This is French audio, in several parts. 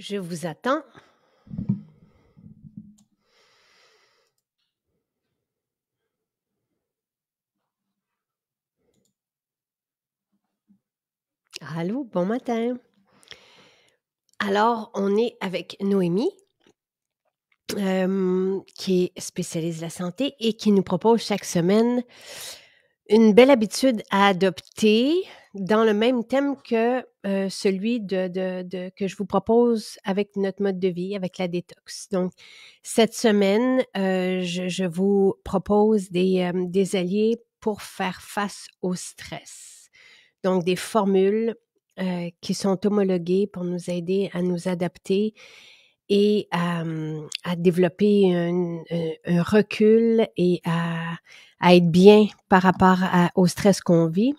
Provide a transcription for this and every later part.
Je vous attends. Allô, bon matin. Alors, on est avec Noémie, qui est spécialiste de la santé et qui nous propose chaque semaine une belle habitude à adopter dans le même thème que, celui de que je vous propose avec notre mode de vie, avec la détox. Donc, cette semaine, je vous propose des alliés pour faire face au stress. Donc des formules, qui sont homologuées pour nous aider à nous adapter et à développer un recul et à être bien par rapport au stress qu'on vit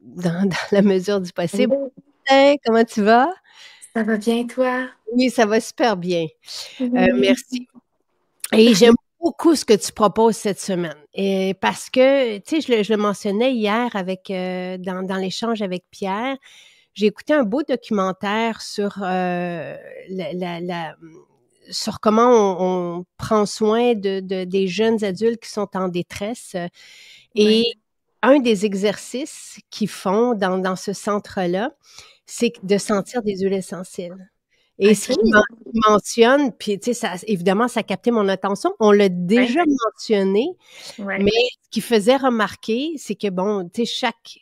dans la mesure du possible. Allô, Hey, comment tu vas? ça va bien toi? Oui, ça va super bien. Oui. Merci et j'aime beaucoup ce que tu proposes cette semaine et parce que, tu sais, je le mentionnais hier avec, dans l'échange avec Pierre. J'ai écouté un beau documentaire sur, sur comment on prend soin de des jeunes adultes qui sont en détresse, et Ouais. un des exercices qu'ils font dans ce centre-là, c'est de sentir des huiles essentielles et ce OK. qu'il mentionne, puis tu sais, ça évidemment, ça a capté mon attention. On l'a Ouais, déjà mentionné, ouais, mais ce qu'il faisait remarquer, c'est que bon, tu sais, chaque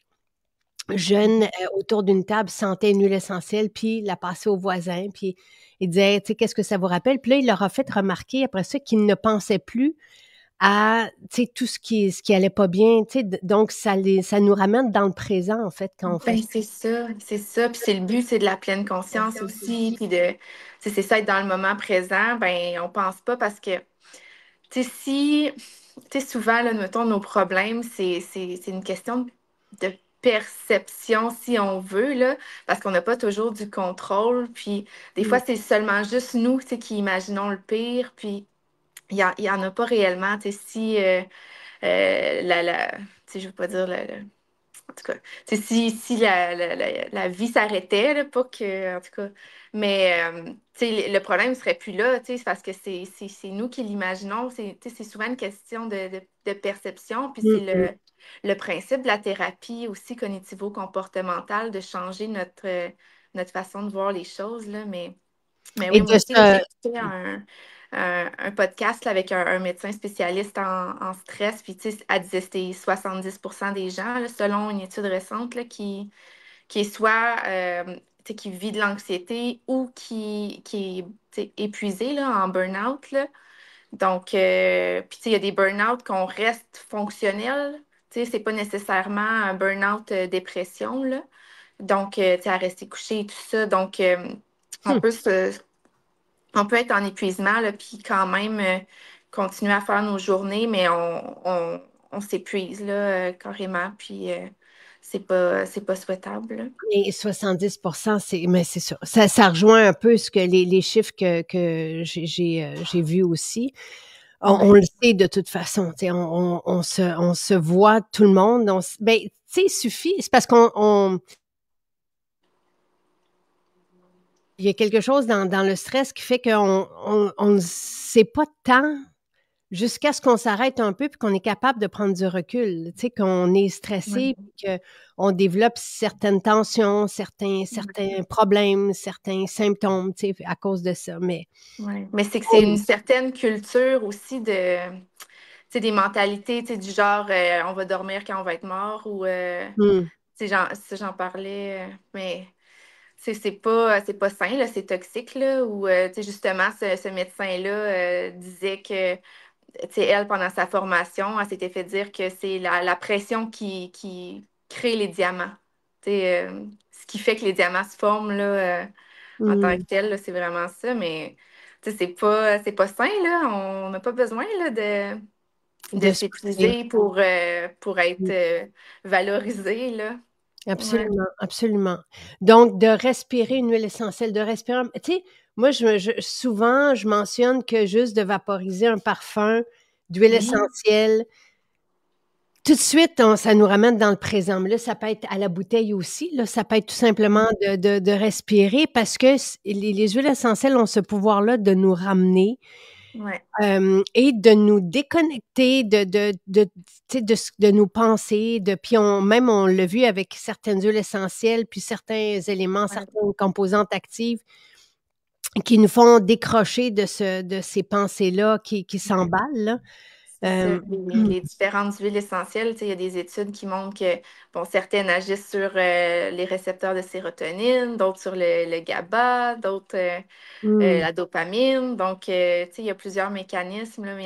jeune, autour d'une table sentait une huile essentielle, puis la passait aux voisins, puis il disait: «Tu sais, qu'est-ce que ça vous rappelle?» Puis là, il leur a fait remarquer après ça qu'ils ne pensaient plus à, tu sais, tout ce qui allait pas bien, tu sais, d donc ça nous ramène dans le présent, en fait, quand on fait ben, ça. c'est ça, puis c'est le but, c'est de la pleine conscience aussi, puis de tu sais, c'est ça, être dans le moment présent, ben, on pense pas parce que, tu sais, si tu sais, souvent, là, mettons, nos problèmes, c'est une question de perception, si on veut, là, parce qu'on n'a pas toujours du contrôle, puis des fois, Mmh, c'est seulement juste nous, tu sais, qui imaginons le pire, puis il y en a pas réellement, tu sais, si, tu sais, je veux pas dire en tout cas, tu sais, si la vie s'arrêtait, là, pas que, en tout cas, mais, tu sais, le problème serait plus là, tu sais, c'est parce que c'est nous qui l'imaginons, tu sais, c'est souvent une question de perception, puis mmh, c'est mmh, le principe de la thérapie aussi cognitivo-comportementale, de changer notre façon de voir les choses, là, mais et oui, moi de aussi, là, j'ai se écouté un podcast là, avec un médecin spécialiste en stress, puis tu sais, elle disait que c'était 70% des gens, là, selon une étude récente, là, qui est soit tu sais, qui vit de l'anxiété ou qui est tu sais, épuisé là, en burn-out, là. Donc, puis tu sais, il y a des burn-out qu'on reste fonctionnel. Tu sais, c'est pas nécessairement un burn-out dépression, là. Donc, tu sais, à rester couché et tout ça. Donc, on mmh. peut se, on peut être en épuisement, là, puis quand même continuer à faire nos journées, mais on s'épuise là, carrément, puis c'est pas souhaitable, là. Et 70, c'est mais c'est ça. Ça rejoint un peu ce que les chiffres que j'ai vus aussi. On Ouais. le sait de toute façon, tu sais, on se voit tout le monde, ben, tu sais, il suffit, c'est parce qu'on il y a quelque chose dans le stress qui fait qu'on ne sait pas tant jusqu'à ce qu'on s'arrête un peu puis qu'on est capable de prendre du recul, tu sais, qu'on est stressé Ouais. puis qu'on développe certaines tensions, certains problèmes, certains symptômes, tu sais, à cause de ça, mais Ouais. Mais c'est que c'est une on certaine culture aussi tu sais, des mentalités, tu sais, du genre on va dormir quand on va être mort ou mmh, tu sais, ça, j'en parlais, mais c'est pas sain, là, c'est toxique, là, ou tu sais, justement, ce médecin-là disait que tu sais, elle, pendant sa formation, elle s'était fait dire que c'est la pression qui crée les diamants. Tu sais, ce qui fait que les diamants se forment là, en tant que mmh, tel, là, c'est vraiment ça. Mais tu sais, c'est pas sain, là. On n'a pas besoin là, de de se pousser. s'épuiser pour être Mmh. valorisé, là. Ouais. Absolument, absolument. Donc de respirer une huile essentielle, de respirer tu sais, moi je souvent je mentionne que juste de vaporiser un parfum d'huile Oui, essentielle tout de suite, ça nous ramène dans le présent. Mais là, ça peut être à la bouteille aussi. Là, ça peut être tout simplement de respirer parce que les huiles essentielles ont ce pouvoir-là de nous ramener Ouais. et de nous déconnecter tu sais, de nos pensées. Puis même, on l'a vu avec certaines huiles essentielles, puis certains éléments, Ouais. certaines composantes actives qui nous font décrocher de ces pensées-là qui s'emballent, là. C'est ça, les différentes huiles essentielles, tu sais, il y a des études qui montrent que, bon, certaines agissent sur les récepteurs de sérotonine, d'autres sur le GABA, d'autres Mm. la dopamine. Donc, tu sais, il y a plusieurs mécanismes, là, mais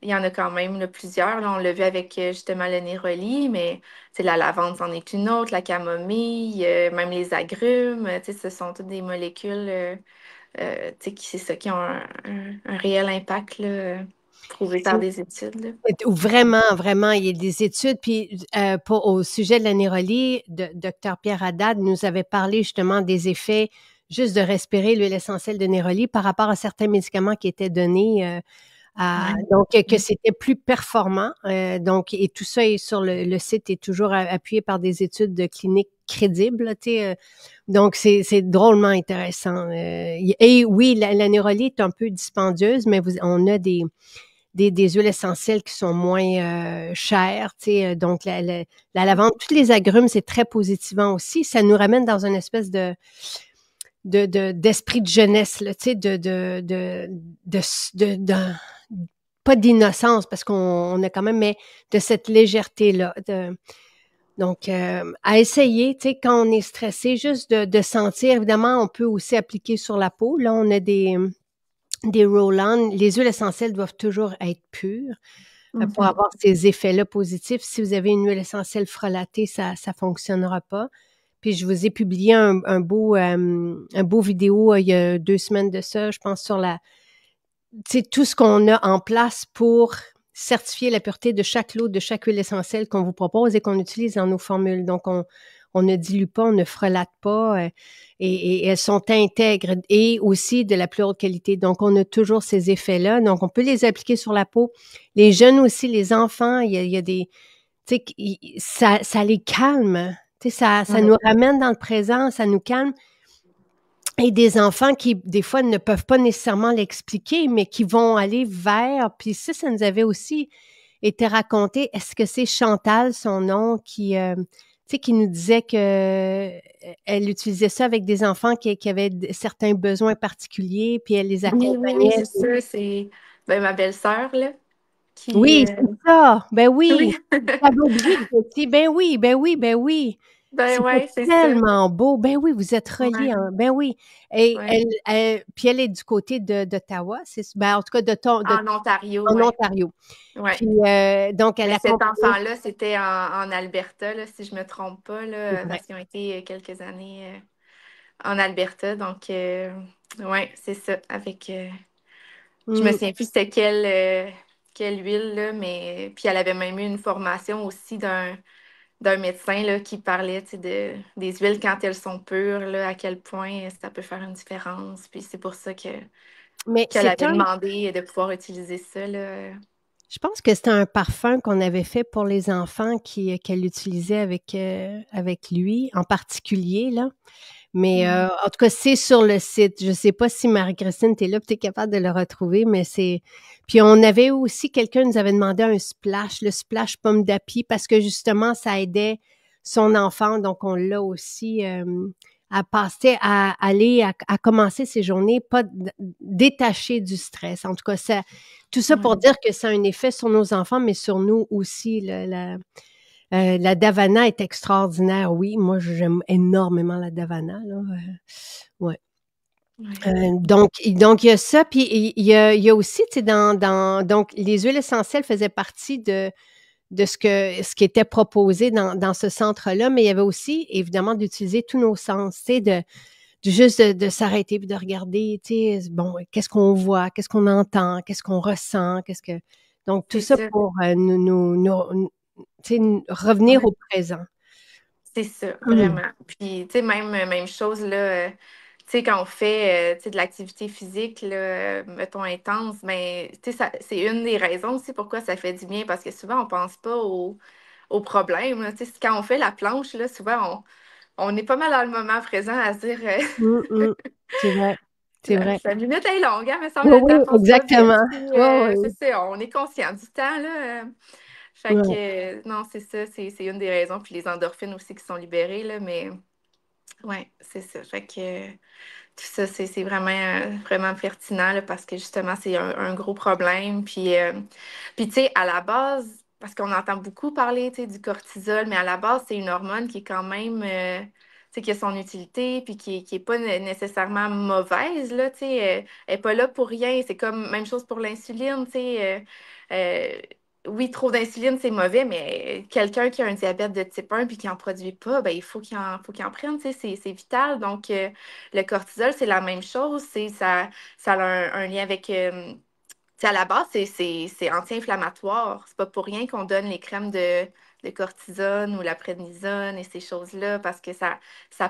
il y en a quand même là, plusieurs. Là, on l'a vu avec justement le néroli, mais tu sais, la lavande, c'en est une autre, la camomille, même les agrumes, tu sais, ce sont toutes des molécules tu sais, c'est ça, qui ont un réel impact là, prouvé par des études. Là. Vraiment, vraiment, il y a des études. Puis au sujet de la néroli, Dr Pierre Haddad nous avait parlé justement des effets juste de respirer l'huile essentielle de néroli par rapport à certains médicaments qui étaient donnés Ouais. donc que c'était plus performant. Donc, et tout ça est sur le site est toujours appuyé par des études de cliniques crédibles. Là, tu sais, donc, c'est drôlement intéressant. Et oui, la néroli est un peu dispendieuse, mais on a des huiles essentielles qui sont moins chères, tu sais, donc la lavande, tous les agrumes, c'est très positivant aussi. Ça nous ramène dans une espèce d'esprit de jeunesse, là, tu sais, de pas d'innocence parce qu'on a quand même, mais de cette légèreté-là. Donc, à essayer, tu sais, quand on est stressé, juste de sentir. Évidemment, on peut aussi appliquer sur la peau. Là, on a des roll-on. Les huiles essentielles doivent toujours être pures pour Mhm. avoir ces effets-là positifs. Si vous avez une huile essentielle frelatée, ça fonctionnera pas. Puis je vous ai publié un beau vidéo il y a 2 semaines de ça, je pense, sur tu sais, tout ce qu'on a en place pour certifier la pureté de chaque lot, de chaque huile essentielle qu'on vous propose et qu'on utilise dans nos formules. Donc, on ne dilue pas, on ne frelate pas et elles sont intègres et aussi de la plus haute qualité. Donc, on a toujours ces effets-là. Donc, on peut les appliquer sur la peau. Les jeunes aussi, les enfants, il y a des... Tu sais, ça les calme. Tu sais, ça Ouais. nous ramène dans le présent, ça nous calme. Et des enfants qui, des fois, ne peuvent pas nécessairement l'expliquer, mais qui vont aller vers... Puis ça nous avait aussi été raconté. Est-ce que c'est Chantal, son nom, tu sais, qui nous disait que elle utilisait ça avec des enfants qui avaient certains besoins particuliers, puis elle les Oui, oui, oui, accompagnait. c'est ça. C'est ben, ma belle-sœur, là, qui... Oui, c'est ça. Ben oui. Oui. J'avais oublié que vous étiez. Ben oui, ben oui, ben oui. Ben C'était ouais, c'est ça. tellement beau. Ben oui, vous êtes reliés. Ouais, Hein. Ben oui. Et ouais. puis elle est du côté d'Ottawa, ben en tout cas En Ontario, en ouais. Ontario. Ouais. Puis donc elle Mais cet accompagnait. enfant-là, c'était en Alberta, là, si je me trompe pas, C'est là, vrai. parce qu'ils ont été quelques années en Alberta. Donc, ouais, c'est ça. Avec, je me Mm. souviens plus c'était quelle huile, là, mais puis elle avait même eu une formation aussi d'un médecin là, qui parlait tu sais, des huiles quand elles sont pures, là, à quel point ça peut faire une différence. Puis c'est pour ça Mais qu'elle c'est avait un demandé de pouvoir utiliser ça. Là. Je pense que c'était un parfum qu'on avait fait pour les enfants qu'elle utilisait avec lui en particulier, là. Mais Ouais. en tout cas, c'est sur le site. Je sais pas si Marie-Christine, tu es là, tu es capable de le retrouver, mais c'est... Puis on avait aussi, quelqu'un nous avait demandé un splash, le splash pomme d'api, parce que justement, ça aidait son enfant. Donc, on l'a aussi à passer, à aller, à commencer ses journées, pas détaché du stress. En tout cas, tout ça pour Ouais. dire que ça a un effet sur nos enfants, mais sur nous aussi. La Davana est extraordinaire, oui. Moi, j'aime énormément la Davana, là. Ouais. Ouais. Donc il y a ça, puis il y a aussi, tu sais, donc les huiles essentielles faisaient partie de ce qui était proposé dans ce centre-là, mais il y avait aussi, évidemment, d'utiliser tous nos sens, tu sais, juste de s'arrêter puis de regarder, tu sais, bon, qu'est-ce qu'on voit, qu'est-ce qu'on entend, qu'est-ce qu'on ressent, donc tout C'est ça ça. pour tu sais, revenir Ouais. au présent. C'est ça, Mmh. vraiment. Puis, tu sais, même chose, là. Tu sais, quand on fait tu sais, de l'activité physique, là, mettons intense, mais tu sais, c'est une des raisons aussi pourquoi ça fait du bien, parce que souvent, on pense pas aux problèmes, là. Tu sais, quand on fait la planche, là, souvent, on est pas mal dans le moment présent à se dire Mm, mm. C'est vrai, c'est vrai. la minute est longue, hein, me semble, Oui, le oui, temps passe pas vite. exactement. Puis, Oui, c'est oui. ça, on est conscient du temps, là. Fait que, Ouais. non, c'est ça, c'est une des raisons. Puis les endorphines aussi qui sont libérées, là, mais ouais, c'est ça. Fait que tout ça, c'est vraiment, vraiment pertinent là, parce que justement, c'est un gros problème. Puis tu sais, à la base, parce qu'on entend beaucoup parler, tu sais, du cortisol, mais à la base, c'est une hormone qui est quand même, tu sais, qui a son utilité, puis qui est pas nécessairement mauvaise, là, tu sais, elle est pas là pour rien. C'est comme même chose pour l'insuline, tu sais. Oui, trop d'insuline, c'est mauvais, mais quelqu'un qui a un diabète de type 1 puis qui n'en produit pas, ben, il faut qu'il en prenne, tu sais, c'est vital. Donc, le cortisol, c'est la même chose. Ça a un lien avec. Tu sais, à la base, c'est anti-inflammatoire. C'est pas pour rien qu'on donne les crèmes de cortisone ou la prednisone et ces choses-là, parce que ça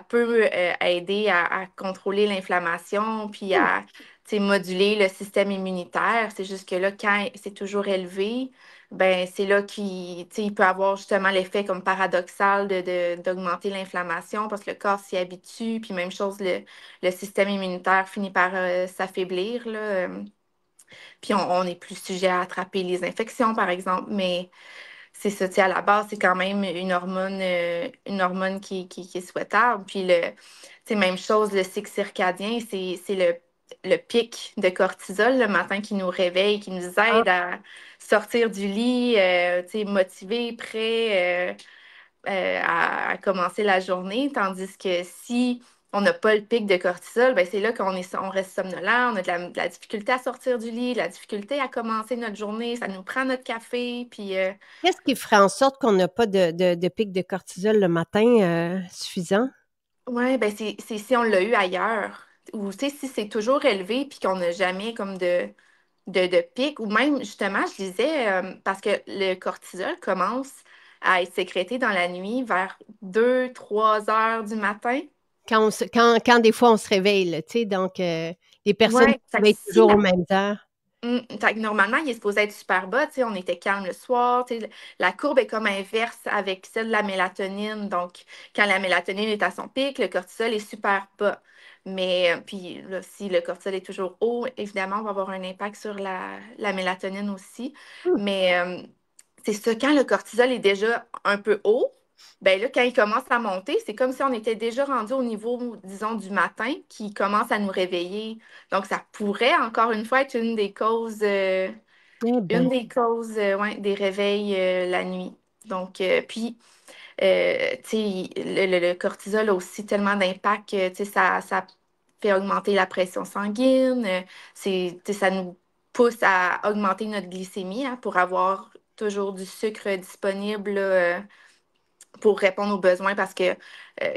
peut aider à contrôler l'inflammation puis Hmm. à tu sais, moduler le système immunitaire. C'est juste que là, quand c'est toujours élevé, ben c'est là qu'il peut avoir justement l'effet comme paradoxal d'augmenter l'inflammation parce que le corps s'y habitue. Puis même chose, le système immunitaire finit par s'affaiblir, là. Puis on est plus sujet à attraper les infections, par exemple. Mais c'est ça, tu sais, à la base, c'est quand même une hormone qui est souhaitable. Puis tu sais, même chose, le cycle circadien, c'est le pic de cortisol le matin qui nous réveille, qui nous Ah, aide à sortir du lit, tu sais, motivé, prêt. À commencer la journée, tandis que si on n'a pas le pic de cortisol, ben c'est là on reste somnolent, on a de la difficulté à sortir du lit, de la difficulté à commencer notre journée, ça nous prend notre café, puis qu'est-ce qui ferait en sorte qu'on n'a pas de pic de cortisol le matin suffisant? ouais, ben c'est si on l'a eu ailleurs, ou tu sais, si c'est toujours élevé, puis qu'on n'a jamais comme de pic, ou même justement, je disais, parce que le cortisol commence à être sécrété dans la nuit vers 2, 3 heures du matin. Quand des fois on se réveille, là, tu sais, donc les personnes qui Ouais, se fait que réveillent si toujours aux la mêmes heures. Fait que normalement, il est supposé être super bas, tu sais, on était calme le soir, tu sais, la courbe est comme inverse avec celle de la mélatonine. Donc, quand la mélatonine est à son pic, le cortisol est super bas. Mais, puis là, si le cortisol est toujours haut, évidemment, on va avoir un impact sur la mélatonine aussi. Hmm. Mais c'est ça, quand le cortisol est déjà un peu haut, ben là, quand il commence à monter, c'est comme si on était déjà rendu au niveau, disons, du matin qui commence à nous réveiller. Donc, ça pourrait encore une fois être Eh une ben, des causes ouais, des réveils la nuit. Donc, puis, tu sais, le cortisol a aussi tellement d'impact que, tu sais, ça fait augmenter la pression sanguine. Tu sais, ça nous pousse à augmenter notre glycémie hein, pour avoir toujours du sucre disponible là, pour répondre aux besoins parce que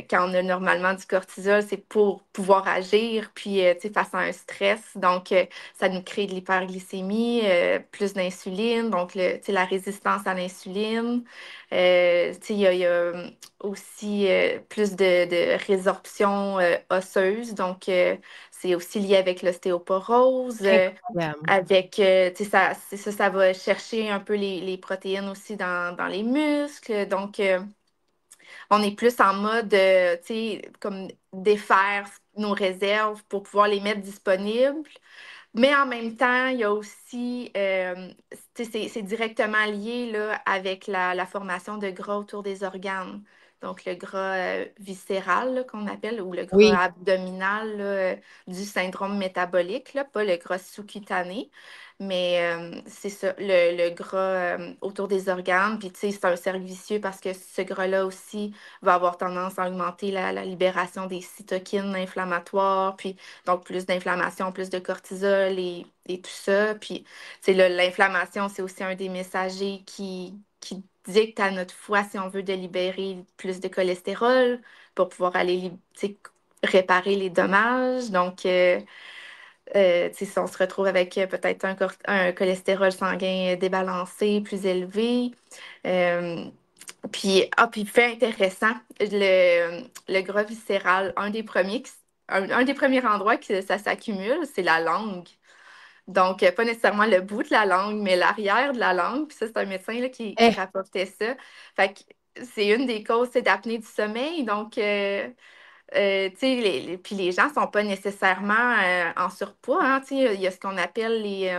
quand on a normalement du cortisol, c'est pour pouvoir agir, puis tu sais, face à un stress. Donc, ça nous crée de l'hyperglycémie, plus d'insuline, donc tu sais, la résistance à l'insuline. Tu sais, il y a aussi plus de résorption osseuse, donc c'est aussi lié avec l'ostéoporose. incroyable. Avec, tu sais, ça va chercher un peu les protéines aussi dans les muscles. Donc, on est plus en mode, tu sais, comme défaire nos réserves pour pouvoir les mettre disponibles. Mais en même temps, il y a aussi, tu sais, c'est directement lié là, avec la formation de gras autour des organes. Donc, le gras viscéral là, qu'on appelle, ou le Oui, gras abdominal là, du syndrome métabolique, là, pas le gras sous-cutané. Mais c'est ça, le gras autour des organes. Puis, tu sais, c'est un cercle vicieux parce que ce gras-là aussi va avoir tendance à augmenter la libération des cytokines inflammatoires. Puis, donc, plus d'inflammation, plus de cortisol et tout ça. Puis, tu sais, l'inflammation, c'est aussi un des messagers qui dicte à notre foie si on veut de libérer plus de cholestérol pour pouvoir aller tu sais, réparer les dommages. Donc, tu sais, si on se retrouve avec peut-être un cholestérol sanguin débalancé, plus élevé. Euh, puis fait intéressant, le gras viscéral, un des premiers un des premiers endroits que ça s'accumule, c'est la langue. Donc, pas nécessairement le bout de la langue, mais l'arrière de la langue. Puis ça, c'est un médecin là, qui Eh, rapportait ça. Fait que c'est une des causes, c'est d'apnée du sommeil. Donc, tu sais, puis les gens sont pas nécessairement en surpoids, hein, tu sais, il y a ce qu'on appelle les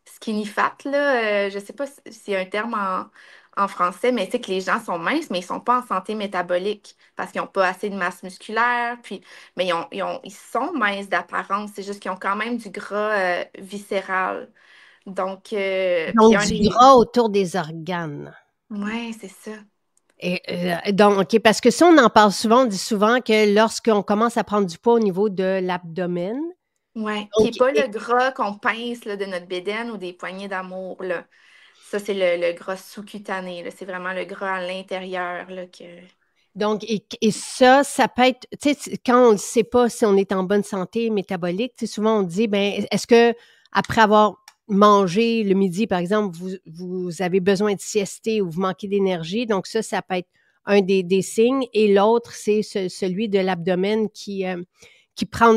skinny fat, là. Je sais pas s'il y a un terme en français, mais tu sais que les gens sont minces, mais ils sont pas en santé métabolique parce qu'ils ont pas assez de masse musculaire, puis, mais ils sont minces d'apparence, c'est juste qu'ils ont quand même du gras viscéral. Donc, puis donc un du des... gras autour des organes. Ouais, c'est ça. Et, donc, OK, parce que ça, on en parle souvent, on dit souvent que lorsqu'on commence à prendre du poids au niveau de l'abdomen, Ouais, qui donc, n'est pas le gras qu'on pince là, de notre bédaine ou des poignées d'amour, là. Ça, c'est le gras sous-cutané, là. C'est vraiment le gras à l'intérieur, là, que... et ça, ça peut être, tu sais, quand on ne sait pas si on est en bonne santé métabolique, tu sais, souvent on dit, ben, est-ce que après avoir mangé le midi, par exemple, vous avez besoin de siester ou vous manquez d'énergie? Donc ça peut être un des signes. Et l'autre, c'est celui de l'abdomen qui prend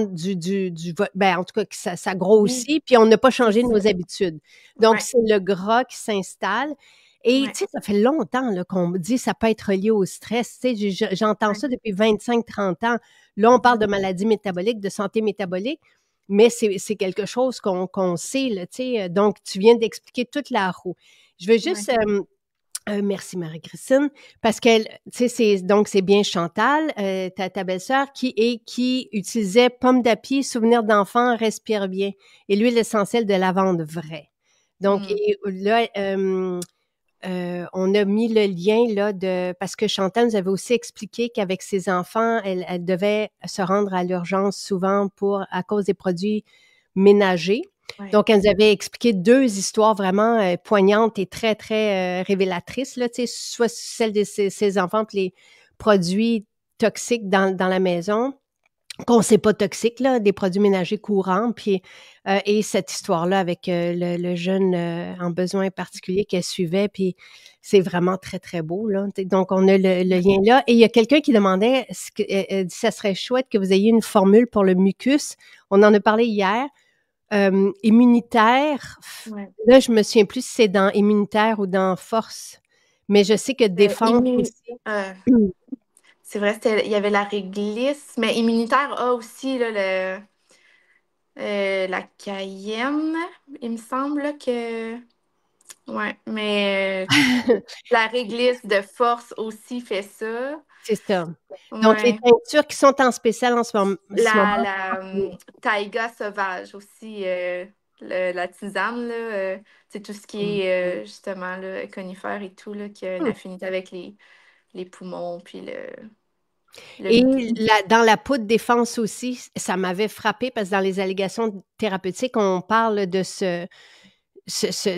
ben, en tout cas, que ça Oui, grossit, puis on n'a pas c'est changé ça. nos habitudes. Donc, Ouais, c'est le gras qui s'installe. Et ouais, tu sais, ça fait longtemps là, qu'on me dit que ça peut être relié au stress. Tu sais, j'entends ouais, ça depuis 25-30 ans. Là, on parle de ouais, maladie métabolique, de santé métabolique, mais c'est quelque chose qu'on sait, là, tu sais. Donc, tu viens d'expliquer toute la roue. Je veux ouais. juste merci Marie-Christine, parce qu'elle, tu sais, c'est bien Chantal, ta belle-sœur, qui utilisait pomme d'api, souvenir d'enfant, respire bien, et l'huile essentielle de lavande vraie. Donc, Hmm. et là, on a mis le lien là parce que Chantal nous avait aussi expliqué qu'avec ses enfants, elle devait se rendre à l'urgence souvent à cause des produits ménagers. Ouais, Donc, elle nous avait expliqué deux histoires vraiment poignantes et très, très révélatrices, là, tu sais, soit celle de ses enfants, puis les produits toxiques dans la maison, qu'on ne sait pas toxiques, là, des produits ménagers courants, puis et cette histoire-là avec le jeune en besoin particulier qu'elle suivait, puis c'est vraiment très, très beau, là. Donc, on a le ouais, lien là. Et il y a quelqu'un qui demandait, elle dit, ça serait chouette que vous ayez une formule pour le mucus. On en a parlé hier. Immunitaire, ouais. là, je me souviens plus si c'est dans immunitaire ou dans force, mais je sais que défense aussi. Euh, c'est vrai, il y avait la réglisse, mais immunitaire a aussi là, la cayenne, il me semble que... Ouais, mais la réglisse de force aussi fait ça. C'est ça. Donc, les Ouais. teintures qui sont en spécial en ce moment. Taïga sauvage aussi, la tisane, là, c'est tout ce qui Mm. est justement là, conifère et tout, là, qui a une Mm. affinité avec les poumons, puis le Et mucus. dans la poudre défense aussi, ça m'avait frappé parce que dans les allégations thérapeutiques, on parle de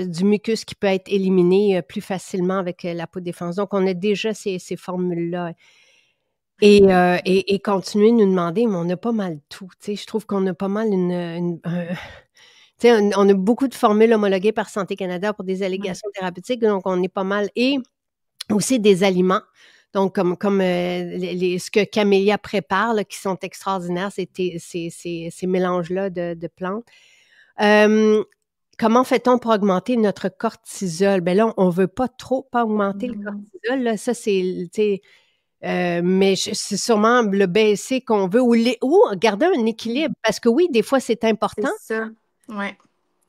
du mucus qui peut être éliminé plus facilement avec la peau de défense. Donc, on a déjà ces formules-là. Et continuer de nous demander, mais on a pas mal tout. Tu sais, je trouve qu'on a pas mal tu sais, on a beaucoup de formules homologuées par Santé Canada pour des Ouais, allégations thérapeutiques, donc on est pas mal. Et aussi des aliments. Donc, comme ce que Camélia prépare, là, qui sont extraordinaires, ces mélanges-là de plantes. Euh, Comment fait-on pour augmenter notre cortisol? Ben là, on ne veut pas augmenter le mhm. cortisol. Là. Ça, c'est, tu sais, mais c'est sûrement le baisser qu'on veut ou garder un équilibre. Parce que oui, des fois, c'est C'est important, ça. Ouais.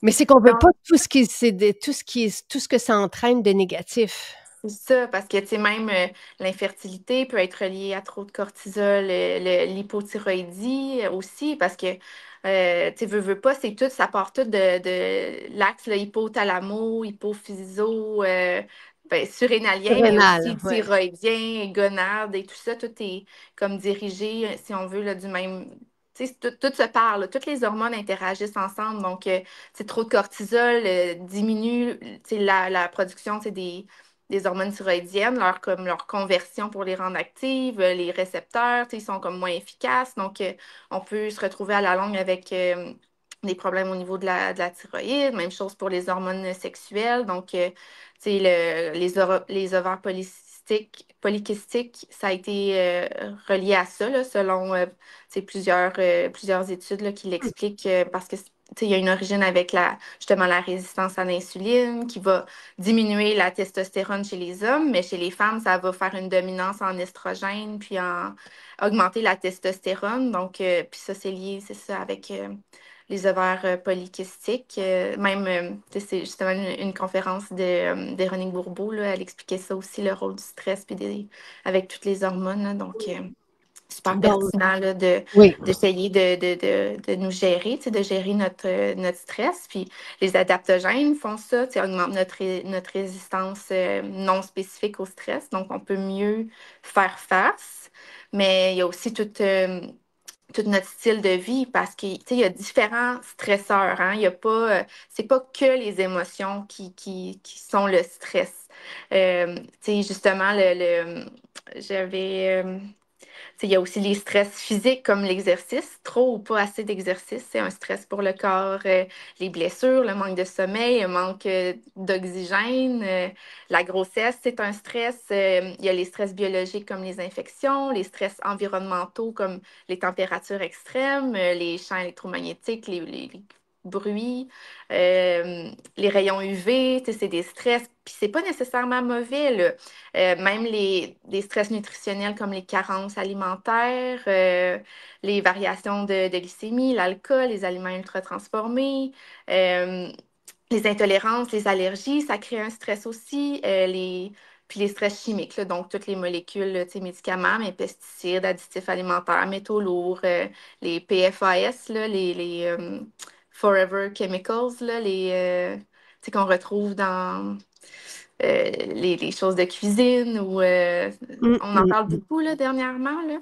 mais c'est qu'on ne veut pas Donc, tout ce que ça entraîne de négatif. c'est ça, parce que, tu sais, même l'infertilité peut être reliée à trop de cortisol, l'hypothyroïdie aussi, parce que, tu sais, veux pas, c'est tout, ça part tout de l'axe là, hypothalamo, hypophyso, ben, surrénalien, mais aussi Surrénal, ouais. thyroïdien, gonade et tout ça, tout est comme dirigé, si on veut, là, du même. Tu sais, tout se parle, là, toutes les hormones interagissent ensemble. Donc, c'est trop de cortisol diminue tu sais, la production, c'est des hormones thyroïdiennes, comme leur conversion pour les rendre actives, les récepteurs, tu sais, ils sont comme moins efficaces. Donc, on peut se retrouver à la longue avec des problèmes au niveau de la thyroïde. Même chose pour les hormones sexuelles. Donc, tu sais, les ovaires polycystiques polykystique, ça a été relié à ça, là, selon plusieurs études là, qui l'expliquent parce que il y a une origine avec justement la résistance à l'insuline qui va diminuer la testostérone chez les hommes, mais chez les femmes, ça va faire une dominance en estrogène puis en augmenter la testostérone. Donc, puis ça, c'est lié, c'est ça, avec les ovaires polykystiques. Même, c'est justement une conférence d'Éronique Bourbeau, là, elle expliquait ça aussi, le rôle du stress, puis avec toutes les hormones. Là, donc, super Donc, pertinent là, oui. d'essayer de nous gérer, de gérer notre stress. Puis les adaptogènes font ça, augmentent notre résistance non spécifique au stress. Donc, on peut mieux faire face. Mais il y a aussi tout notre style de vie parce qu'il y a différents stresseurs. Hein? Il y a pas, c'est pas que les émotions qui sont le stress. Justement, j'avais il y a aussi les stress physiques comme l'exercice. Trop ou pas assez d'exercice, c'est un stress pour le corps. Les blessures, le manque de sommeil, le manque d'oxygène. La grossesse, c'est un stress. Il y a les stress biologiques comme les infections, les stress environnementaux comme les températures extrêmes, les champs électromagnétiques, les bruits, les rayons UV, c'est des stress. Puis c'est pas nécessairement mauvais, là. Même des stress nutritionnels comme les carences alimentaires, les variations de glycémie, l'alcool, les aliments ultra-transformés, euh, les intolérances, les allergies, ça crée un stress aussi. Puis les stress chimiques, là, donc toutes les molécules, là, tu sais, médicaments, mais pesticides, additifs alimentaires, métaux lourds, les PFAS, là, les Forever Chemicals, là, tu sais, qu'on retrouve dans les choses de cuisine ou Mm, on en mm, parle mm. beaucoup là, dernièrement. Là.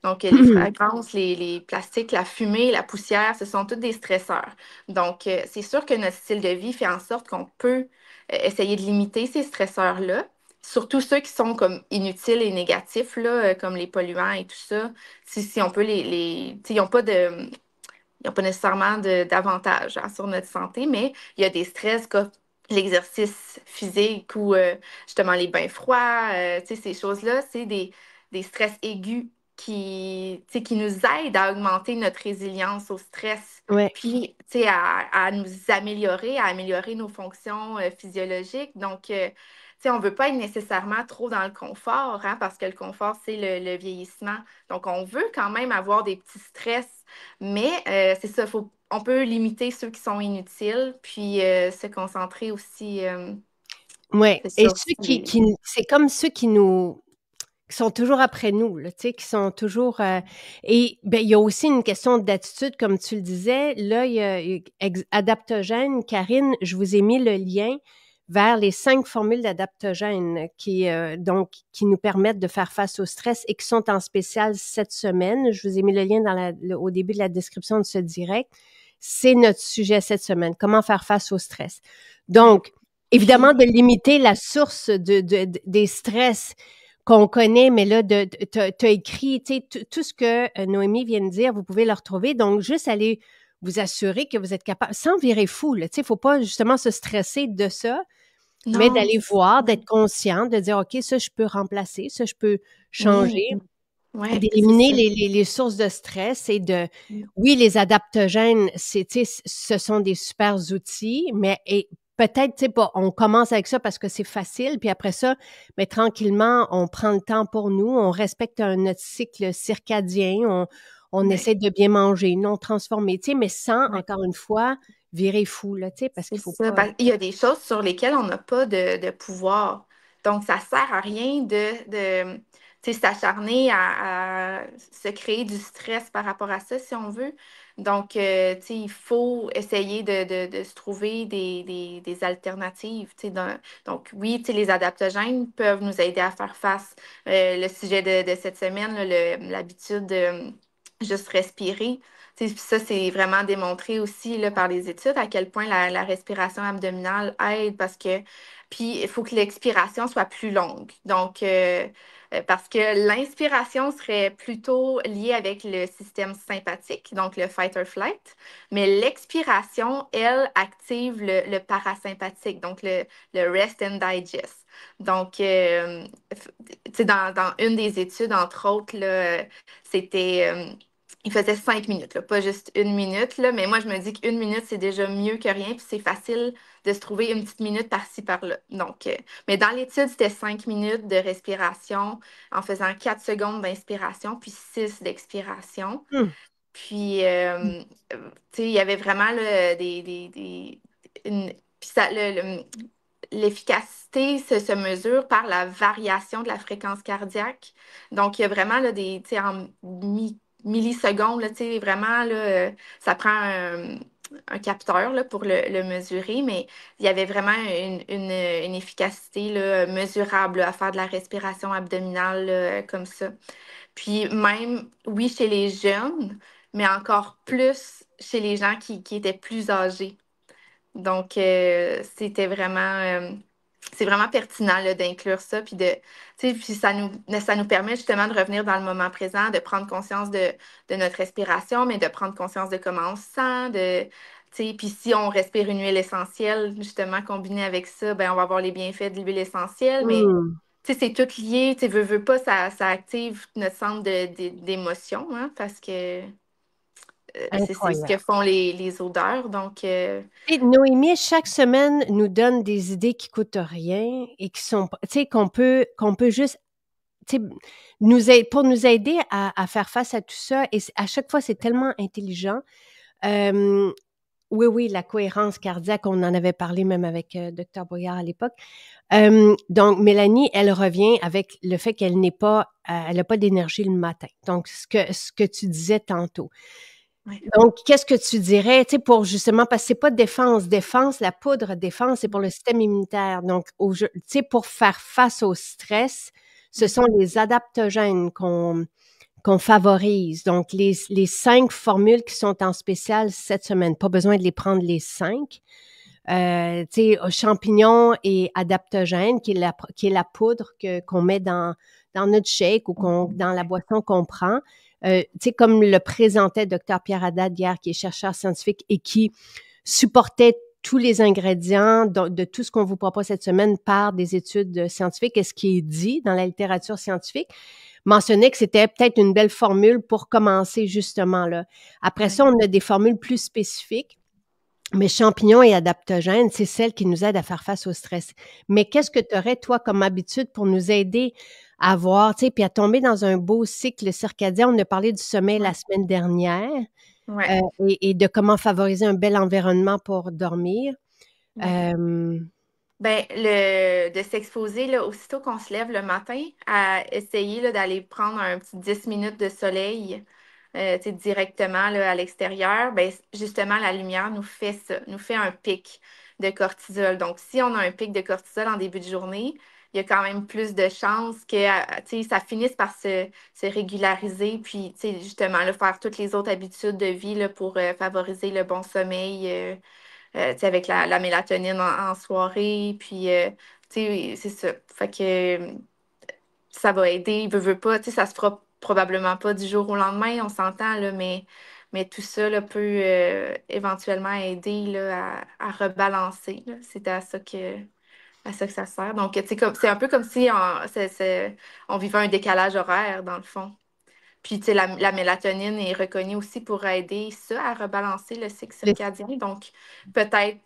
Donc, les fragrances, les plastiques, la fumée, la poussière, ce sont tous des stresseurs. Donc, c'est sûr que notre style de vie fait en sorte qu'on peut essayer de limiter ces stresseurs-là. Surtout ceux qui sont comme inutiles et négatifs, là, comme les polluants et tout ça. Si on peut tu sais, ils n'ont pas nécessairement d'avantages hein, sur notre santé, mais il y a des stress comme l'exercice physique ou justement les bains froids, tu sais, ces choses-là, c'est des stress aigus tu sais, qui nous aident à augmenter notre résilience au stress, Ouais, puis tu sais, à nous améliorer, à améliorer nos fonctions physiologiques. Donc, tu sais, on ne veut pas être nécessairement trop dans le confort, hein, parce que le confort, c'est le vieillissement. Donc, on veut quand même avoir des petits stress mais c'est ça, on peut limiter ceux qui sont inutiles, puis se concentrer aussi, ouais. c'est Et ça ceux aussi, les... c'est comme ceux qui sont toujours après nous, là, tu sais, qui sont toujours. Et ben, il y a aussi une question d'attitude, comme tu le disais. Là, il y a adaptogène. Karine, je vous ai mis le lien vers les 5 formules d'adaptogène donc, qui nous permettent de faire face au stress et qui sont en spécial cette semaine. Je vous ai mis le lien au début de la description de ce direct. C'est notre sujet cette semaine. Comment faire face au stress. Ouais. Donc, évidemment, Puis, de limiter la source des stress qu'on connaît, mais là, tu as écrit, tu sais, tout ce que Noémie vient de dire, vous pouvez le retrouver. Donc, juste aller vous assurer que vous êtes capable, sans virer fou, là, tu sais, il ne faut pas justement se stresser de ça, mais non, d'aller c'est voir, ça. d'être conscient, de dire, OK, ça, je peux remplacer, ça, je peux Oui, changer, ouais, c'est d'éliminer ça. les sources de stress et oui, les adaptogènes, tu sais, ce sont des super outils, mais peut-être, tu sais, pas, on commence avec ça parce que c'est facile, puis après ça, mais tranquillement, on prend le temps pour nous, on respecte notre cycle circadien, on Ouais, essaie de bien manger, non transformer, tu sais, mais sans, ouais. encore une fois, virer fou, là, tu sais, parce C'est qu'il faut ça. pas... Il y a des choses sur lesquelles on n'a pas de pouvoir. Donc, ça sert à rien tu sais, s'acharner à se créer du stress par rapport à ça, si on veut. Donc, tu sais, il faut essayer de se trouver des alternatives. Tu sais, donc, oui, tu sais, les adaptogènes peuvent nous aider à faire face. Le sujet de cette semaine, là, l'habitude de juste respirer. Tu sais, ça, c'est vraiment démontré aussi là, par les études à quel point la respiration abdominale aide parce que, puis il faut que l'expiration soit plus longue. Donc, parce que l'inspiration serait plutôt liée avec le système sympathique, donc le fight or flight, mais l'expiration, elle, active le parasympathique, donc le rest and digest. Donc, tu sais, dans une des études, entre autres, là, c'était, il faisait 5 minutes, là, pas juste 1 minute, là, mais moi, je me dis qu'une minute, c'est déjà mieux que rien, puis c'est facile de se trouver une petite minute par-ci, par-là. Donc, mais dans l'étude, c'était 5 minutes de respiration en faisant 4 secondes d'inspiration, puis 6 d'expiration. Hum, Puis, tu sais, il y avait vraiment là, puis l'efficacité se mesure par la variation de la fréquence cardiaque. Donc, il y a vraiment là, tu sais, en millisecondes, là, tu sais, vraiment, là, ça prend un capteur là, pour le mesurer, mais il y avait vraiment une efficacité là, mesurable là, à faire de la respiration abdominale là, comme ça. Puis même, oui, chez les jeunes, mais encore plus chez les gens qui étaient plus âgés. Donc, c'est vraiment pertinent là, d'inclure ça, puis tu sais, puis ça nous permet justement de revenir dans le moment présent, de prendre conscience de notre respiration, mais de prendre conscience de comment on se sent, tu sais, puis si on respire une huile essentielle, justement, combinée avec ça, ben, on va avoir les bienfaits de l'huile essentielle, mais hum. tu sais, c'est tout lié, tu sais, veux pas, ça active notre centre d'émotion, hein, parce que c'est ce que Incroyable. font les odeurs, donc... Et Noémie, chaque semaine, nous donne des idées qui coûtent rien et qui sont, tu sais, qu'on peut juste, tu sais, pour nous aider à faire face à tout ça. Et à chaque fois, c'est tellement intelligent. Euh, oui, oui, la cohérence cardiaque, on en avait parlé même avec Dr. Boyard à l'époque. Donc, Mélanie, elle revient avec le fait qu'elle n'est pas, elle n'a pas d'énergie le matin. Donc, ce que tu disais tantôt. Ouais. Donc, qu'est-ce que tu dirais, tu sais, pour justement, parce que c'est pas défense. Défense, la poudre défense, c'est pour le système immunitaire. Donc, tu sais, pour faire face au stress, ce sont Mhm. les adaptogènes qu'on favorise. Donc, les 5 formules qui sont en spécial cette semaine, pas besoin de les prendre les 5. Tu sais, champignons et adaptogènes, qui est la poudre qu'on met dans notre shake ou dans la boisson qu'on prend. Tu sais, comme le présentait Dr. Pierre Haddad hier, qui est chercheur scientifique et qui supportait tous les ingrédients de tout ce qu'on vous propose cette semaine par des études scientifiques et ce qui est dit dans la littérature scientifique, mentionnait que c'était peut-être une belle formule pour commencer justement là. Après ça, Ouais. on a des formules plus spécifiques. Mais champignons et adaptogènes, c'est celles qui nous aident à faire face au stress. Mais qu'est-ce que tu aurais, toi, comme habitude pour nous aider à voir, tu sais, puis à tomber dans un beau cycle circadien? On a parlé du sommeil la Ouais. semaine dernière Ouais. euh, et de comment favoriser un bel environnement pour dormir. Ouais. Euh, Ben, de s'exposer là, aussitôt qu'on se lève le matin, à essayer là, d'aller prendre un petit 10 minutes de soleil tu sais, directement là, à l'extérieur, ben, justement, la lumière nous fait ça, nous fait un pic de cortisol. Donc, si on a un pic de cortisol en début de journée, il y a quand même plus de chances que tu sais, ça finisse par se régulariser, puis tu sais, justement, là, faire toutes les autres habitudes de vie là, pour favoriser le bon sommeil. Tu sais, avec la mélatonine en soirée, puis tu sais, c'est ça. Fait que ça va aider, veut pas, tu sais, ça se fera probablement pas du jour au lendemain, on s'entend, là, mais tout ça là, peut éventuellement aider là, à rebalancer, là. C'est à ça que ça sert. Donc, tu sais, c'est un peu comme si on vivait un décalage horaire, dans le fond. Puis, tu sais, la mélatonine est reconnue aussi pour aider ça à rebalancer le cycle le- circadien. Donc, peut-être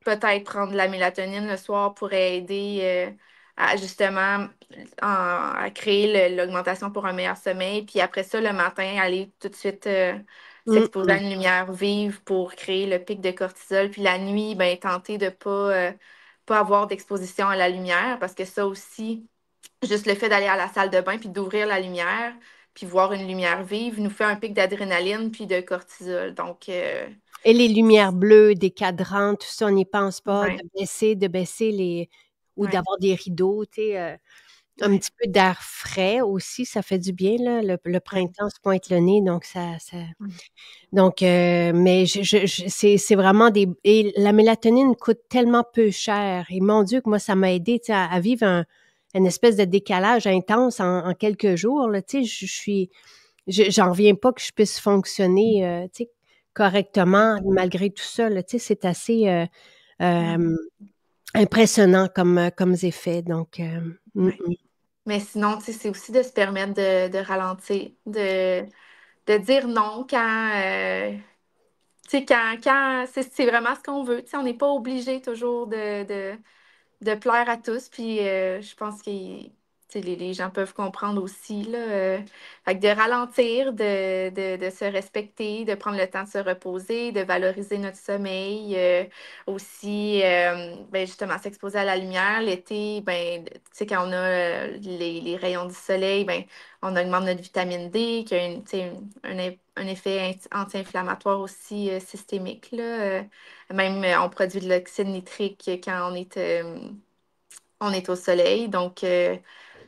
peut-être prendre de la mélatonine le soir pourrait aider à justement à créer l'augmentation pour un meilleur sommeil. Puis après ça, le matin, aller tout de suite Hum, s'exposer à hum. une lumière vive pour créer le pic de cortisol. Puis la nuit, ben, tenter de pas avoir d'exposition à la lumière parce que ça aussi, juste le fait d'aller à la salle de bain puis d'ouvrir la lumière puis voir une lumière vive nous fait un pic d'adrénaline puis de cortisol. Donc, Et les lumières bleues, des cadrans, tout ça, on n'y pense pas, ouais, de baisser ou ouais, d'avoir des rideaux, tu sais. Un ouais, petit peu d'air frais aussi, ça fait du bien, là. Le ouais. printemps se pointe le nez, donc donc, mais c'est vraiment et la mélatonine coûte tellement peu cher. Et mon Dieu, que moi, ça m'a aidé, tu sais, à vivre une espèce de décalage intense en quelques jours, là. Tu sais, j'en reviens pas que je puisse fonctionner, tu sais, correctement malgré tout ça, là. Tu sais, c'est assez, Ouais. euh, impressionnant comme effet. Donc, Ouais. Mais sinon, tu sais, c'est aussi de se permettre de ralentir, de dire non quand, tu sais, quand c'est vraiment ce qu'on veut. Tu sais, on n'est pas obligé toujours de plaire à tous. Puis je pense que tu sais, les gens peuvent comprendre aussi. Là, fait que de ralentir, de se respecter, de prendre le temps de se reposer, de valoriser notre sommeil. Aussi, ben, justement, s'exposer à la lumière. L'été, ben, tu sais, quand on a les rayons du soleil, ben, on augmente notre vitamine D, qui a tu sais, un effet anti-inflammatoire aussi systémique. Là, même on produit de l'oxyde nitrique quand on est au soleil. Donc,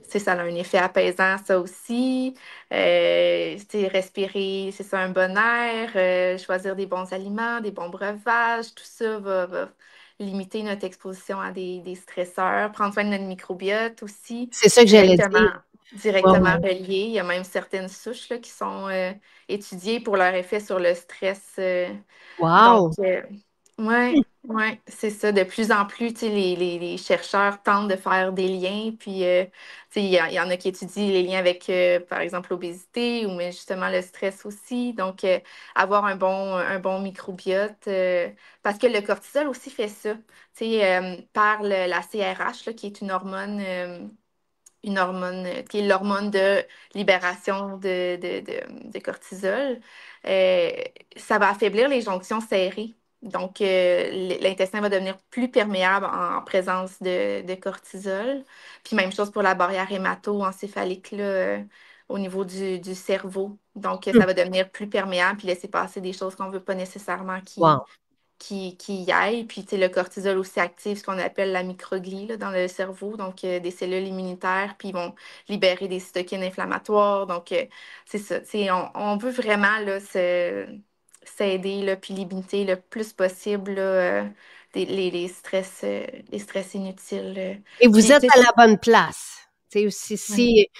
ça a un effet apaisant, ça aussi. Respirer, c'est ça, un bon air, choisir des bons aliments, des bons breuvages, tout ça va limiter notre exposition à des stresseurs. Prendre soin de notre microbiote aussi, c'est ça que j'allais dire. Ouais, directement ouais. relié. Il y a même certaines souches là, qui sont étudiées pour leur effet sur le stress. Donc, Wow! ouais, ouais, c'est ça. De plus en plus, tu sais, les chercheurs tentent de faire des liens. Puis, tu sais, il y en a qui étudient les liens avec, par exemple, l'obésité ou mais justement le stress aussi. Donc, avoir un bon microbiote. Parce que le cortisol aussi fait ça. Tu sais, par la CRH, là, qui est une hormone qui est l'hormone de libération de cortisol. Euh, Ça va affaiblir les jonctions serrées. Donc, l'intestin va devenir plus perméable en présence de cortisol. Puis, même chose pour la barrière hémato-encéphalique là, au niveau du cerveau. Donc, Hmm. ça va devenir plus perméable puis laisser passer des choses qu'on ne veut pas nécessairement Wow! qui y aille. Puis, tu sais, le cortisol aussi active ce qu'on appelle la microglie là, dans le cerveau, donc des cellules immunitaires, puis ils vont libérer des cytokines inflammatoires. Donc, c'est ça. Tu sais, on veut vraiment là, s'aider, là, puis limiter le plus possible là, les stress inutiles. Et vous Puis, êtes tu à sais, la bonne place. Tu sais, ouais,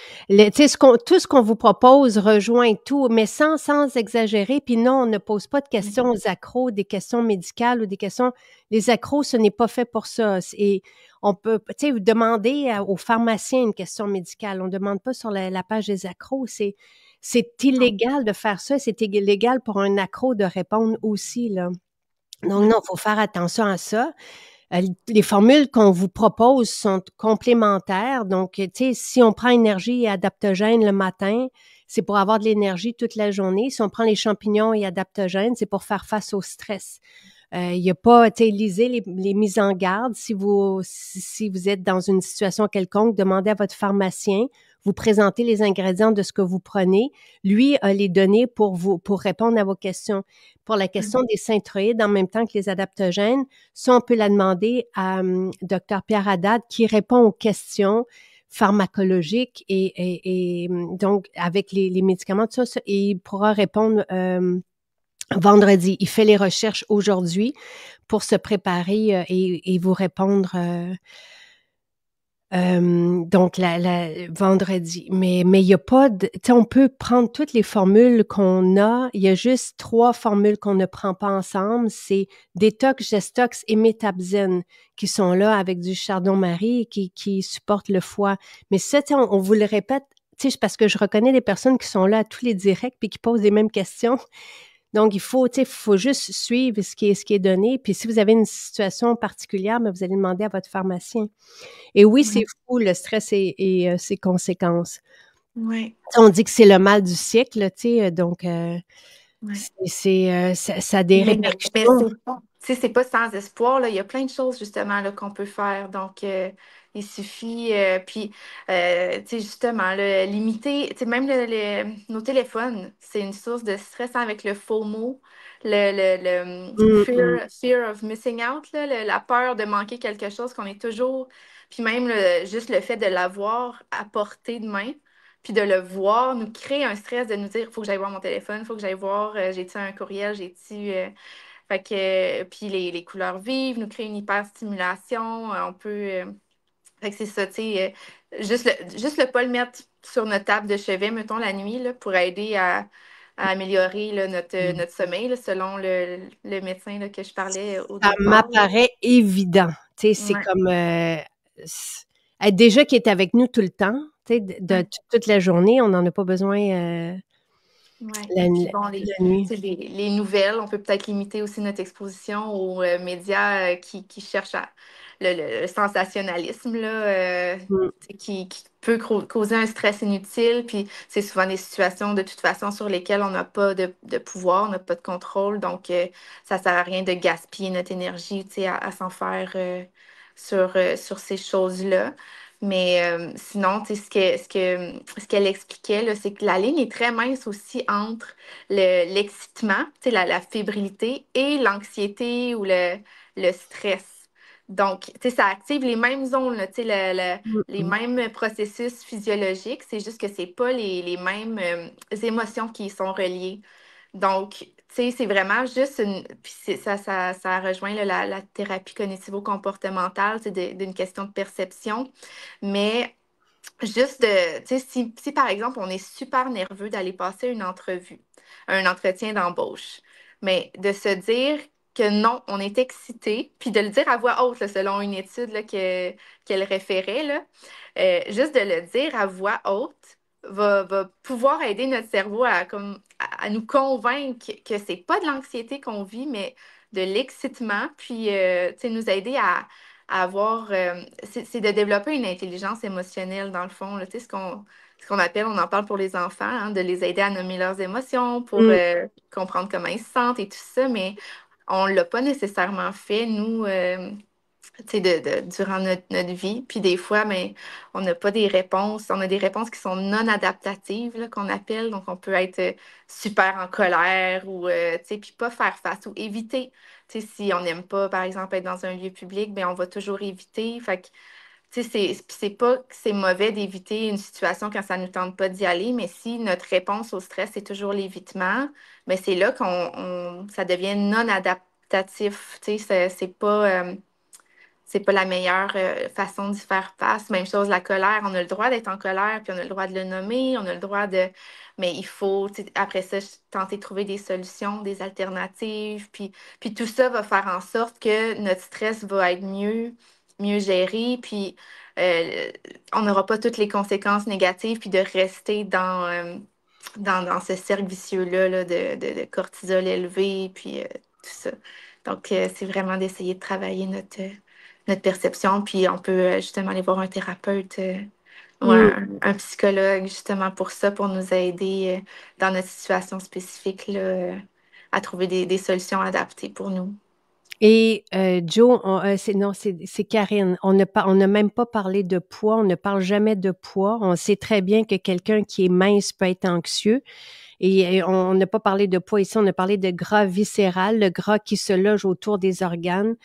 tu sais, tout ce qu'on vous propose rejoint tout, mais sans exagérer. Puis non, on ne pose pas de ouais, questions aux accros, des questions médicales ou des questions. Les accros, ce n'est pas fait pour ça. Et on peut, tu sais, vous demander aux pharmaciens une question médicale. On ne demande pas sur la page des accros. C'est non, illégal de faire ça. C'est illégal pour un accro de répondre aussi, là. Donc ouais, non, il faut faire attention à ça. Les formules qu'on vous propose sont complémentaires. Donc, tu sais, si on prend énergie et adaptogène le matin, c'est pour avoir de l'énergie toute la journée. Si on prend les champignons et adaptogènes, c'est pour faire face au stress. Il y a pas, tu sais, lisez les mises en garde. Si vous êtes dans une situation quelconque, demandez à votre pharmacien, vous présentez les ingrédients de ce que vous prenez. Lui a les données pour répondre à vos questions. Pour la ouais, question des synthroïdes, en même temps que les adaptogènes, ça, on peut la demander à Dr. Pierre Haddad qui répond aux questions pharmacologiques donc avec les médicaments, tout ça, et il pourra répondre vendredi. Il fait les recherches aujourd'hui pour se préparer et vous répondre donc vendredi. Mais il n'y a pas de, tu sais, on peut prendre toutes les formules qu'on a. Il y a juste 3 formules qu'on ne prend pas ensemble. C'est Détox, Gestox et Métabzine qui sont là avec du chardon-marie qui supportent le foie. Mais ça, tu sais, on vous le répète, tu sais, parce que je reconnais des personnes qui sont là à tous les directs puis qui posent les mêmes questions. Donc, il faut, tu sais, faut juste suivre ce qui est donné. Puis, si vous avez une situation particulière, mais vous allez demander à votre pharmacien. Et oui, c'est ouais, fou, le stress et ses conséquences. ouais, On dit que c'est le mal du siècle, tu sais, donc ouais. ça a des Mais répercussions. c'est pas sans espoir, là. Il y a plein de choses justement là, qu'on peut faire. Donc, il suffit, puis, tu sais, justement, là, limiter, tu sais, même nos téléphones, c'est une source de stress hein, avec le FOMO, le Mmh mh. fear of missing out, là, la peur de manquer quelque chose qu'on est toujours, puis même juste le fait de l'avoir à portée de main. Puis de le voir nous crée un stress de nous dire, il faut que j'aille voir mon téléphone, il faut que j'aille voir, j'ai-tu un courriel, j'ai-tu. Fait que, puis les couleurs vives nous créent une hyperstimulation. On peut. Fait que c'est ça, tu sais. Juste le pas le mettre sur notre table de chevet, mettons, la nuit, là, pour aider à améliorer là, notre sommeil, là, selon le médecin là, que je parlais au Ça départ. m'apparaît évident. Tu sais, c'est Ouais, comme déjà qui est avec nous tout le temps, tu sais, ouais. toute la journée, on n'en a pas besoin Ouais. la, Puis la bon, nuit. les nouvelles, on peut peut-être limiter aussi notre exposition aux médias qui cherchent le sensationnalisme, là, Mm, qui peut causer un stress inutile. Puis c'est souvent des situations de toute façon sur lesquelles on n'a pas de pouvoir, on n'a pas de contrôle. Donc, ça sert à rien de gaspiller notre énergie, tu sais, à s'en faire sur ces choses-là. Mais sinon, tu sais, ce qu'elle expliquait, là, c'est que la ligne est très mince aussi entre l'excitement, tu sais, la fébrilité et l'anxiété ou le stress. Donc, tu sais, ça active les mêmes zones, là, tu sais, mm, les mm. mêmes processus physiologiques. C'est juste que c'est pas les mêmes émotions qui y sont reliées. Donc, tu sais, c'est vraiment juste une. Puis ça rejoint là, la thérapie cognitivo-comportementale, c'est d'une question de perception. Mais juste de. Tu sais, si par exemple, on est super nerveux d'aller passer une entrevue, un entretien d'embauche, mais de se dire que non, on est excité, puis de le dire à voix haute, là, selon une étude là, qu'elle référait, là, juste de le dire à voix haute va pouvoir aider notre cerveau à nous convaincre que c'est pas de l'anxiété qu'on vit, mais de l'excitement, puis tu sais, nous aider à avoir, c'est de développer une intelligence émotionnelle dans le fond, là, tu sais, ce qu'on appelle, on en parle pour les enfants, hein, de les aider à nommer leurs émotions, pour Mm. comprendre comment ils se sentent et tout ça, mais on ne l'a pas nécessairement fait, nous, tu sais, durant notre vie. Puis des fois, mais on n'a pas des réponses. On a des réponses qui sont non adaptatives, là, qu'on appelle. Donc, on peut être super en colère ou, tu sais, puis pas faire face ou éviter. Tu sais, si on n'aime pas, par exemple, être dans un lieu public, bien, on va toujours éviter. Fait que, tu sais, c'est pas que c'est mauvais d'éviter une situation quand ça ne nous tente pas d'y aller, mais si notre réponse au stress, c'est toujours l'évitement, bien, c'est là ça devient non adaptatif. Tu sais, c'est pas... c'est pas la meilleure façon d'y faire face. Même chose, la colère. On a le droit d'être en colère, puis on a le droit de le nommer, on a le droit de... Mais il faut, tu sais, après ça, tenter de trouver des solutions, des alternatives. Puis tout ça va faire en sorte que notre stress va être mieux géré, puis euh, on n'aura pas toutes les conséquences négatives, puis de rester dans ce cercle vicieux-là là, de cortisol élevé, puis tout ça. Donc, c'est vraiment d'essayer de travailler notre perception, puis on peut justement aller voir un thérapeute ou Mm. un psychologue justement pour ça, pour nous aider dans notre situation spécifique là, à trouver des solutions adaptées pour nous. Et Joe, non, c'est Karine. On n'a même pas parlé de poids. On ne parle jamais de poids. On sait très bien que quelqu'un qui est mince peut être anxieux. Et on n'a pas parlé de poids ici. On a parlé de gras viscéral, le gras qui se loge autour des organes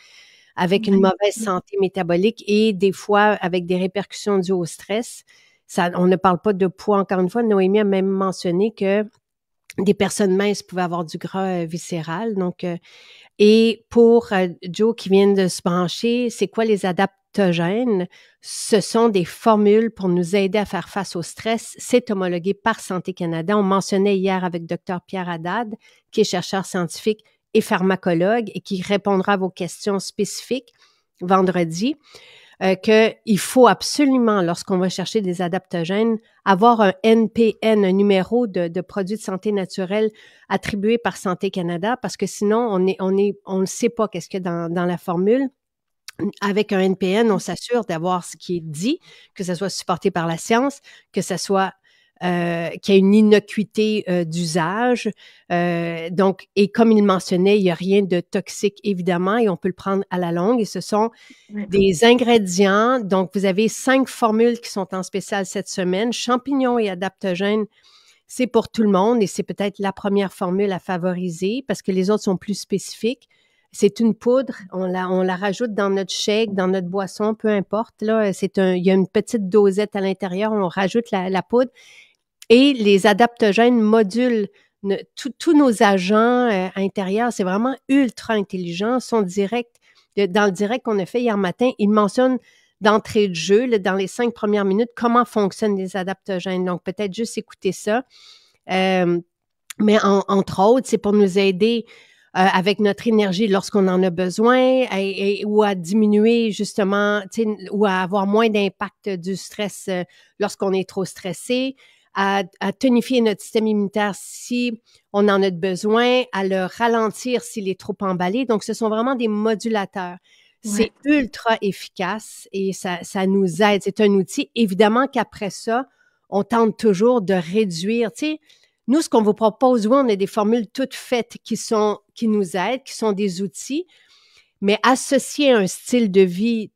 avec une Ouais. mauvaise santé métabolique et des fois avec des répercussions dues au stress. Ça, on ne parle pas de poids. Encore une fois, Noémie a même mentionné que des personnes minces pouvaient avoir du gras viscéral. Donc, et pour Joe qui vient de se brancher, c'est quoi les adaptogènes? Ce sont des formules pour nous aider à faire face au stress. C'est homologué par Santé Canada. On mentionnait hier avec Dr Pierre Haddad, qui est chercheur scientifique et pharmacologue et qui répondra à vos questions spécifiques vendredi, qu'il faut absolument, lorsqu'on va chercher des adaptogènes, avoir un NPN, un numéro de produit de santé naturelle attribué par Santé Canada, parce que sinon, on ne sait pas qu'est-ce qu'il y a dans la formule. Avec un NPN, on s'assure d'avoir ce qui est dit, que ça soit supporté par la science, que ça soit qu'il y ait une innocuité d'usage. Donc, et comme il mentionnait, il n'y a rien de toxique, évidemment, et on peut le prendre à la longue. Et ce sont Ouais. des ingrédients. Donc, vous avez 5 formules qui sont en spécial cette semaine. Champignons et adaptogènes, c'est pour tout le monde et c'est peut-être la première formule à favoriser parce que les autres sont plus spécifiques. C'est une poudre, on la rajoute dans notre shake, dans notre boisson, peu importe. Là, il y a une petite dosette à l'intérieur, on rajoute la poudre et les adaptogènes modulent tous nos agents intérieurs. C'est vraiment ultra intelligent, sont directs. Dans le direct qu'on a fait hier matin, ils mentionnent d'entrée de jeu, là, dans les 5 premières minutes, comment fonctionnent les adaptogènes. Donc, peut-être juste écouter ça. Euh, Mais entre autres, c'est pour nous aider avec notre énergie lorsqu'on en a besoin ou à diminuer justement, ou à avoir moins d'impact du stress lorsqu'on est trop stressé, à tonifier notre système immunitaire si on en a besoin, à le ralentir s'il est trop emballé. Donc, ce sont vraiment des modulateurs. C'est ultra efficace et ça nous aide. C'est un outil. Évidemment qu'après ça, on tente toujours de réduire, nous, ce qu'on vous propose, oui, on a des formules toutes faites qui nous aident, qui sont des outils, mais associer un style de vie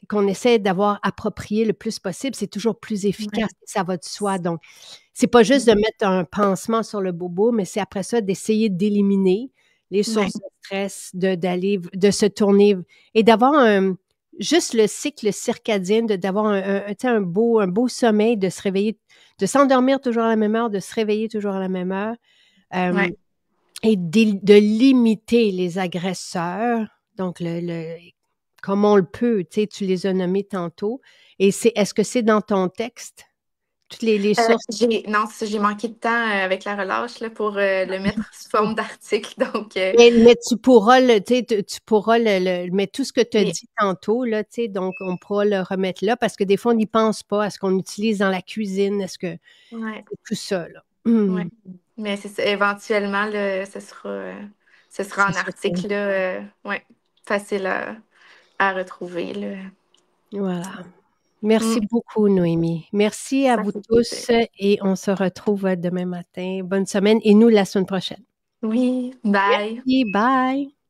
qu'on essaie d'avoir approprié le plus possible, c'est toujours plus efficace. Ça va de soi. Donc, c'est pas juste de mettre un pansement sur le bobo, mais c'est après ça d'essayer d'éliminer les sources de stress, de se tourner et d'avoir juste le cycle circadien, d'avoir un beau sommeil, de se réveiller, de s'endormir toujours à la même heure, de se réveiller toujours à la même heure, et de limiter les agresseurs. Donc, comme on le peut, tu les as nommés tantôt. Et est-ce que c'est dans ton texte? Toutes les sources? Non, j'ai manqué de temps avec la relâche là, pour le mettre sous forme d'article. Donc, mais tu pourras mais tout ce que tu as dit tantôt, là, donc on pourra le remettre là parce que des fois, on n'y pense pas à ce qu'on utilise dans la cuisine. Est-ce que c'est tout ça, là? Mais c'est ça, éventuellement, là, ce sera en article, là, facile à retrouver. Là. Voilà. Merci beaucoup, Noémie. Merci à vous tous et on se retrouve demain matin. Bonne semaine et nous la semaine prochaine. Oui, bye. Merci, bye.